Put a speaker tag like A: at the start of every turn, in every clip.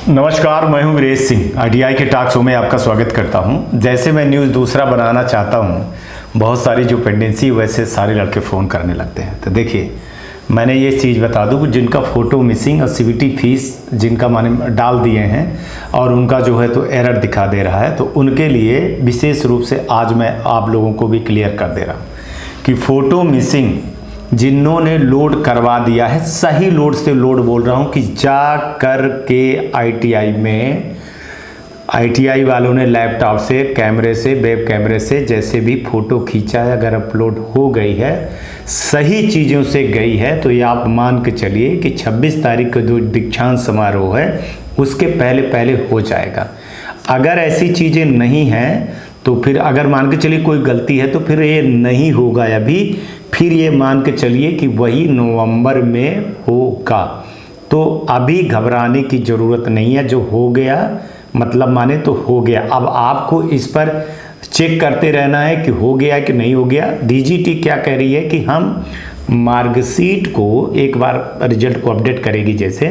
A: नमस्कार, मैं हूं वीरेश सिंह। आईटीआई के टॉक शो में आपका स्वागत करता हूं। जैसे मैं न्यूज़ दूसरा बनाना चाहता हूं, बहुत सारी जो पेंडेंसी वैसे सारे लड़के फ़ोन करने लगते हैं। तो देखिए, मैंने ये चीज़ बता दूं कि जिनका फ़ोटो मिसिंग और सीवीटी फीस जिनका माने डाल दिए हैं और उनका जो है तो एरर दिखा दे रहा है, तो उनके लिए विशेष रूप से आज मैं आप लोगों को भी क्लियर कर दे रहा हूँ कि फ़ोटो मिसिंग जिन्होंने लोड करवा दिया है, सही लोड से लोड बोल रहा हूँ कि जा कर के आईटीआई में आईटीआई वालों ने लैपटॉप से, कैमरे से, वेब कैमरे से जैसे भी फ़ोटो खींचा है, अगर अपलोड हो गई है, सही चीज़ों से गई है, तो ये आप मान के चलिए कि 26 तारीख का जो दीक्षांत समारोह है उसके पहले पहले हो जाएगा। अगर ऐसी चीज़ें नहीं हैं तो फिर अगर मान के चलिए कोई गलती है तो फिर ये नहीं होगा अभी, फिर ये मान के चलिए कि वही नवंबर में होगा। तो अभी घबराने की ज़रूरत नहीं है, जो हो गया मतलब माने तो हो गया। अब आपको इस पर चेक करते रहना है कि हो गया कि नहीं हो गया। डीजीटी क्या कह रही है कि हम मार्कशीट को एक बार रिजल्ट को अपडेट करेगी, जैसे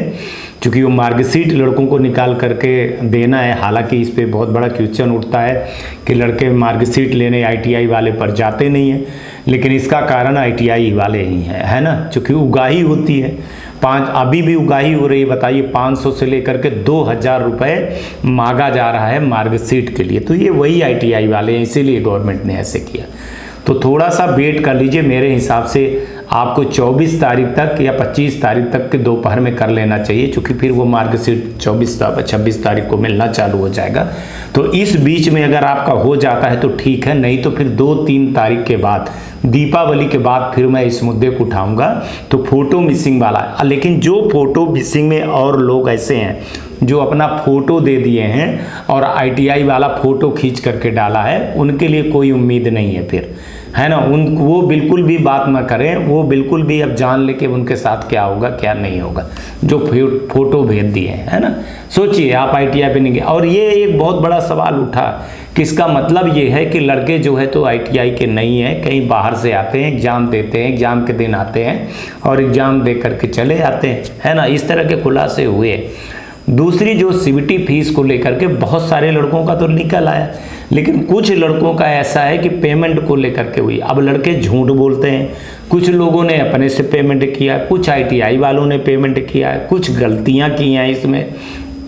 A: क्योंकि वो मार्कशीट लड़कों को निकाल करके देना है। हालांकि इस पे बहुत बड़ा क्वेश्चन उठता है कि लड़के मार्कशीट लेने आईटीआई वाले पर जाते नहीं हैं, लेकिन इसका कारण आईटीआई वाले ही हैं, है ना, क्योंकि उगाही होती है। अभी भी उगाही हो रही है। बताइए, 500 से लेकर के 2000 रुपये मांगा जा रहा है मार्कशीट के लिए। तो ये वही आईटीआई वाले हैं, इसीलिए गवर्नमेंट ने ऐसे किया। तो थोड़ा सा वेट कर लीजिए। मेरे हिसाब से आपको 24 तारीख तक या 25 तारीख तक के दोपहर में कर लेना चाहिए, क्योंकि फिर वो मार्कशीट 26 तारीख को मिलना चालू हो जाएगा। तो इस बीच में अगर आपका हो जाता है तो ठीक है, नहीं तो फिर 2-3 तारीख के बाद, दीपावली के बाद फिर मैं इस मुद्दे को उठाऊंगा। तो फोटो मिसिंग वाला, लेकिन जो फोटो मिसिंग में और लोग ऐसे हैं जो अपना फ़ोटो दे दिए हैं और आईटीआई वाला फ़ोटो खींच करके डाला है, उनके लिए कोई उम्मीद नहीं है फिर, है ना। वो बिल्कुल भी बात ना करें, वो बिल्कुल भी अब जान ले कि उनके साथ क्या होगा क्या नहीं होगा, जो फ़ोटो भेज दिए हैं, है ना। सोचिए, आप आईटीआई पे नहीं गए। और ये एक बहुत बड़ा सवाल उठा कि इसका मतलब ये है कि लड़के जो है तो आईटीआई के नहीं हैं, कहीं बाहर से आते हैं, एग्ज़ाम देते हैं, एग्ज़ाम के दिन आते हैं और एग्ज़ाम दे करके चले जाते हैं, है ना। इस तरह के खुलासे हुए। दूसरी जो सीवीटी फीस को लेकर के बहुत सारे लड़कों का तो निकल आया, लेकिन कुछ लड़कों का ऐसा है कि पेमेंट को लेकर के हुई। अब लड़के झूठ बोलते हैं, कुछ लोगों ने अपने से पेमेंट किया, कुछ आईटीआई वालों ने पेमेंट किया, कुछ गलतियां की हैं इसमें।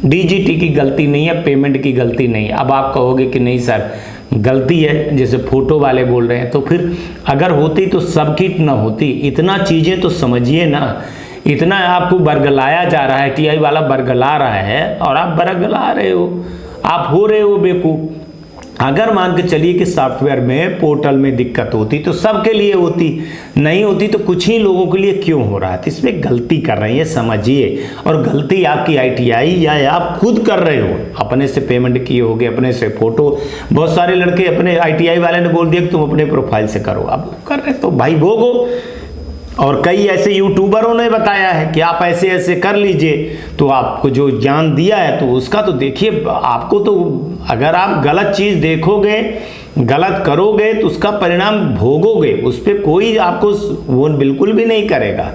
A: डीजीटी की गलती नहीं है, पेमेंट की गलती नहीं है। अब आप कहोगे कि नहीं सर गलती है, जैसे फ़ोटो वाले बोल रहे हैं, तो फिर अगर होती तो सबकी ना होती। इतना चीज़ें तो समझिए ना, इतना आपको बरगलाया जा रहा है, टीआई वाला बरगला रहा है और आप बरगला रहे हो, आप हो रहे हो बेवकूफ़। अगर मान के चलिए कि सॉफ्टवेयर में, पोर्टल में दिक्कत होती तो सबके लिए होती, नहीं होती तो कुछ ही लोगों के लिए क्यों हो रहा है। तो इसमें गलती कर रहे हैं, समझिए। और गलती आपकी आईटीआई या आप खुद कर रहे हो, अपने से पेमेंट किए होगे, अपने से फ़ोटो। बहुत सारे लड़के अपने आईटीआई वाले ने बोल दिया कि तुम अपने प्रोफाइल से करो, अब कर रहे तो भाई भोगो। और कई ऐसे यूट्यूबरों ने बताया है कि आप ऐसे ऐसे कर लीजिए, तो आपको जो ज्ञान दिया है तो उसका तो देखिए। आपको तो अगर आप गलत चीज़ देखोगे, गलत करोगे तो उसका परिणाम भोगोगे, उस पर कोई आपको वो बिल्कुल भी नहीं करेगा।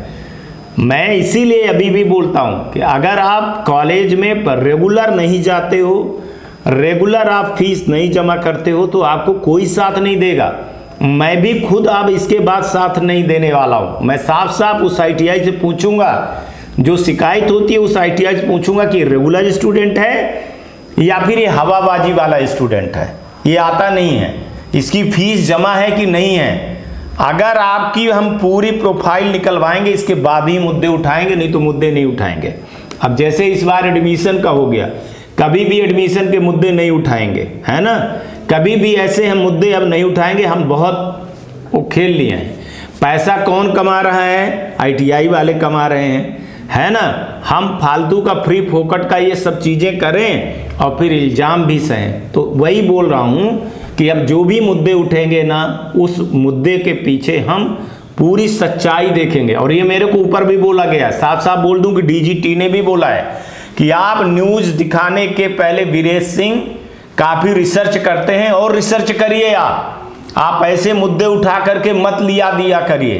A: मैं इसीलिए अभी भी बोलता हूँ कि अगर आप कॉलेज में रेगुलर नहीं जाते हो, रेगुलर आप फीस नहीं जमा करते हो, तो आपको कोई साथ नहीं देगा। मैं भी खुद अब इसके बाद साथ नहीं देने वाला हूं। मैं साफ साफ उस आईटीआई से पूछूंगा, जो शिकायत होती है उस आईटीआई से पूछूंगा कि रेगुलर स्टूडेंट है या फिर ये हवाबाजी वाला स्टूडेंट है, ये आता नहीं है, इसकी फीस जमा है कि नहीं है। अगर आपकी हम पूरी प्रोफाइल निकलवाएंगे, इसके बाद ही मुद्दे उठाएंगे, नहीं तो मुद्दे नहीं उठाएंगे। अब जैसे इस बार एडमिशन का हो गया, कभी भी एडमिशन के मुद्दे नहीं उठाएंगे, है ना। कभी भी ऐसे हम मुद्दे अब नहीं उठाएंगे। हम बहुत वो खेल लिए हैं। पैसा कौन कमा रहा है? आईटीआई वाले कमा रहे हैं, है ना। हम फालतू का फ्री फोकट का ये सब चीज़ें करें और फिर इल्ज़ाम भी सहें। तो वही बोल रहा हूँ कि अब जो भी मुद्दे उठेंगे ना, उस मुद्दे के पीछे हम पूरी सच्चाई देखेंगे। और ये मेरे को ऊपर भी बोला गया, साफ साफ बोल दूँ कि डीजीटी ने भी बोला है कि आप न्यूज़ दिखाने के पहले वीरेश सिंह काफ़ी रिसर्च करते हैं, और रिसर्च करिए। आप ऐसे मुद्दे उठा करके मत लिया दिया करिए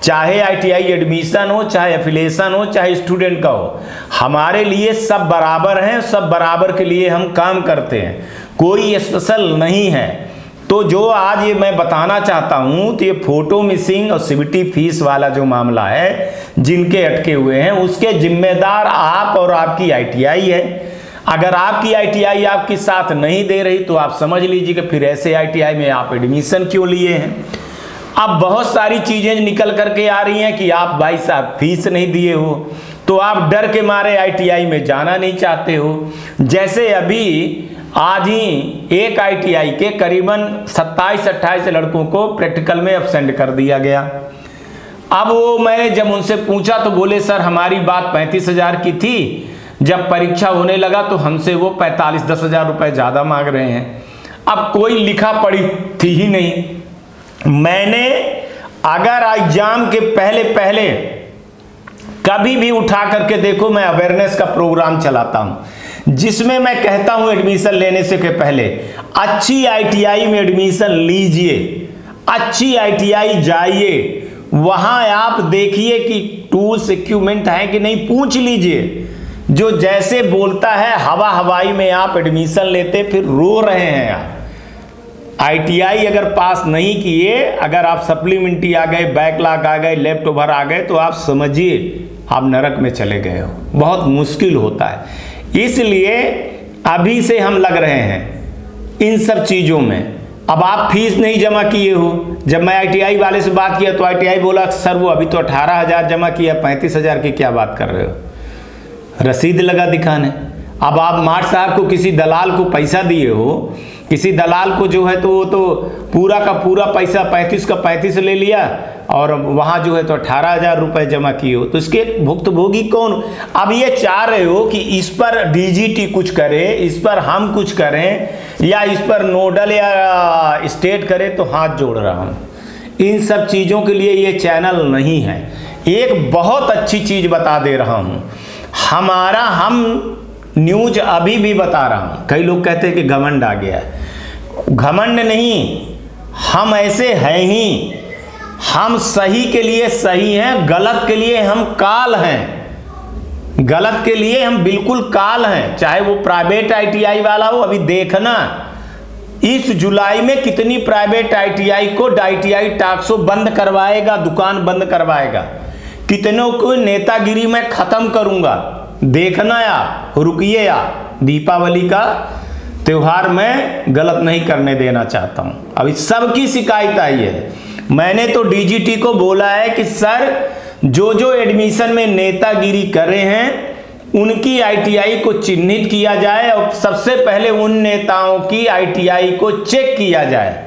A: चाहे ITI एडमिशन हो, चाहे एफिलिएशन हो, चाहे स्टूडेंट का हो, हमारे लिए सब बराबर हैं, सब बराबर के लिए हम काम करते हैं, कोई स्पेशल नहीं है। तो जो आज ये मैं बताना चाहता हूँ, तो ये फोटो मिसिंग और CBT फीस वाला जो मामला है, जिनके अटके हुए हैं, उसके जिम्मेदार आप और आपकी ITI है। अगर आपकी ITI आपकी साथ नहीं दे रही तो आप समझ लीजिए कि फिर ऐसे ITI में आप एडमिशन क्यों लिए हैं। अब बहुत सारी चीज़ें निकल करके आ रही हैं कि आप भाई साहब फीस नहीं दिए हो, तो आप डर के मारे ITI में जाना नहीं चाहते हो। जैसे अभी आज ही एक ITI के करीबन 27-28 लड़कों को प्रैक्टिकल में एब्सेंट कर दिया गया। अब वो मैंने जब उनसे पूछा तो बोले सर हमारी बात 35,000 की थी, जब परीक्षा होने लगा तो हमसे वो 45-10 हज़ार रुपये ज़्यादा मांग रहे हैं। अब कोई लिखा पढ़ी थी ही नहीं। मैंने अगर एग्जाम के पहले कभी भी उठा करके देखो, मैं अवेयरनेस का प्रोग्राम चलाता हूं जिसमें मैं कहता हूं एडमिशन लेने से के पहले अच्छी ITI में एडमिशन लीजिए, अच्छी ITI जाइए, वहां आप देखिए कि टूल्स इक्विपमेंट है कि नहीं, पूछ लीजिए। जो जैसे बोलता है हवाई में आप एडमिशन लेते फिर रो रहे हैं आप। ITI अगर पास नहीं किए, अगर आप सप्लीमेंट्री आ गए, बैकलॉग आ गए, लेफ्ट ओवर आ गए, तो आप समझिए आप नरक में चले गए हो। बहुत मुश्किल होता है। इसलिए अभी से हम लग रहे हैं इन सब चीज़ों में। अब आप फीस नहीं जमा किए हो, जब मैं ITI वाले से बात किया तो ITI बोला सर वो अभी तो 18,000 जमा किया, 35,000 की क्या बात कर रहे हो, रसीद लगा दिखाने। अब आप मार्ट साहब को किसी दलाल को पैसा दिए हो, किसी दलाल को जो है तो वो तो पूरा का पूरा पैसा 35 का 35 ले लिया और वहाँ जो है तो 18,000 रुपये जमा किए हो, तो इसके भुक्तभोगी कौन? अब ये चाह रहे हो कि इस पर DGT कुछ करे, इस पर हम कुछ करें, या इस पर नोडल या स्टेट करे, तो हाथ जोड़ रहा हूँ। इन सब चीज़ों के लिए ये चैनल नहीं है। एक बहुत अच्छी चीज़ बता दे रहा हूँ, हम न्यूज अभी भी बता रहा हूँ। कई लोग कहते हैं कि घमंड आ गया है, घमंड नहीं, हम ऐसे हैं ही। हम सही के लिए सही हैं, गलत के लिए हम काल हैं, गलत के लिए हम बिल्कुल काल हैं। चाहे वो प्राइवेट ITI वाला हो, अभी देखना इस जुलाई में कितनी प्राइवेट ITI को ITI टाक्सो बंद करवाएगा, दुकान बंद करवाएगा, कितनों को नेतागिरी में खत्म करूंगा। देखना आप, रुकिए आप। दीपावली का त्योहार मैं गलत नहीं करने देना चाहता हूं। अभी सबकी शिकायत आई है। मैंने तो DGT को बोला है कि सर जो एडमिशन में नेतागिरी कर रहे हैं उनकी ITI को चिन्हित किया जाए और सबसे पहले उन नेताओं की ITI को चेक किया जाए,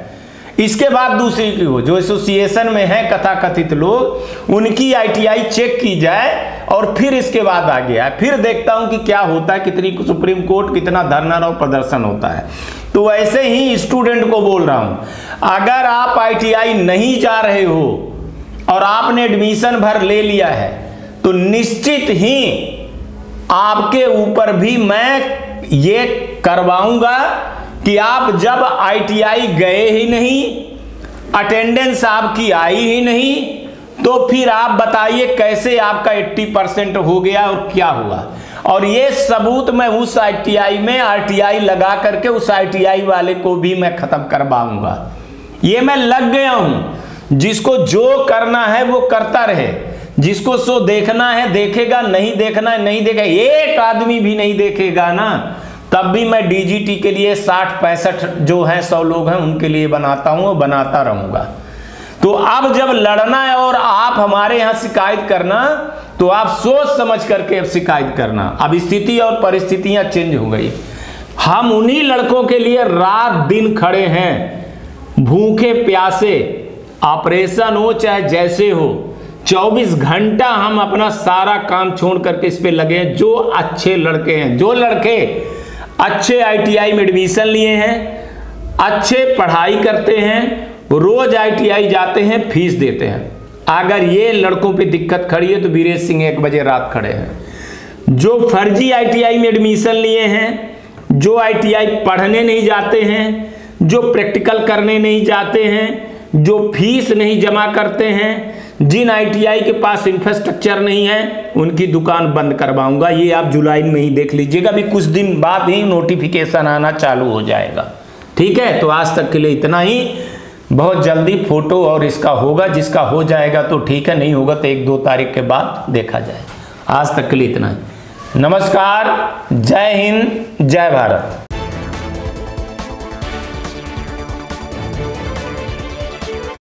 A: इसके बाद दूसरी की हो। जो एसोसिएशन में है कथाकथित लोग, उनकी ITI चेक की जाए और फिर इसके बाद आ गया, फिर देखता हूं कि क्या होता है, कितनी सुप्रीम कोर्ट कितना धरना और प्रदर्शन होता है। तो ऐसे ही स्टूडेंट को बोल रहा हूं, अगर आप ITI नहीं जा रहे हो और आपने एडमिशन भर ले लिया है तो निश्चित ही आपके ऊपर भी मैं ये करवाऊंगा कि आप जब ITI गए ही नहीं, अटेंडेंस आपकी आई ही नहीं, तो फिर आप बताइए कैसे आपका 80% हो गया और क्या हुआ। और ये सबूत मैं उस ITI में RTI लगा करके उस ITI वाले को भी मैं खत्म करवाऊंगा। ये मैं लग गया हूं। जिसको जो करना है वो करता रहे, जिसको सो देखना है देखेगा, नहीं देखना है नहीं देखेगा। एक आदमी भी नहीं देखेगा ना, तब भी मैं DGT के लिए 60-65 जो है 100 लोग हैं उनके लिए बनाता हूं और बनाता रहूंगा। तो अब जब लड़ना है और आप हमारे यहां शिकायत करना, तो आप सोच समझ करके अब शिकायत करना। अब स्थिति और परिस्थितियां चेंज हो गई। हम उन्हीं लड़कों के लिए रात दिन खड़े हैं, भूखे प्यासे, ऑपरेशन हो चाहे जैसे हो, 24 घंटा हम अपना सारा काम छोड़ करके इस पे लगे हैं। जो अच्छे लड़के हैं, जो लड़के अच्छे ITI में एडमिशन लिए हैं, अच्छे पढ़ाई करते हैं, रोज ITI जाते हैं, फीस देते हैं, अगर ये लड़कों पे दिक्कत खड़ी है तो वीरेश सिंह 1 बजे रात खड़े हैं। जो फर्जी ITI में एडमिशन लिए हैं, जो ITI पढ़ने नहीं जाते हैं, जो प्रैक्टिकल करने नहीं जाते हैं, जो फीस नहीं जमा करते हैं,
B: जिन ITI के पास इंफ्रास्ट्रक्चर नहीं है उनकी दुकान बंद करवाऊंगा। ये आप जुलाई में ही देख लीजिएगा, भी कुछ दिन बाद ही नोटिफिकेशन आना चालू हो जाएगा। ठीक है, तो आज तक के लिए इतना ही। बहुत जल्दी फोटो और इसका होगा, जिसका हो जाएगा तो ठीक है, नहीं होगा तो 1-2 तारीख के बाद देखा जाएगा। आज तक के लिए इतना ही। नमस्कार, जय हिंद, जय भारत।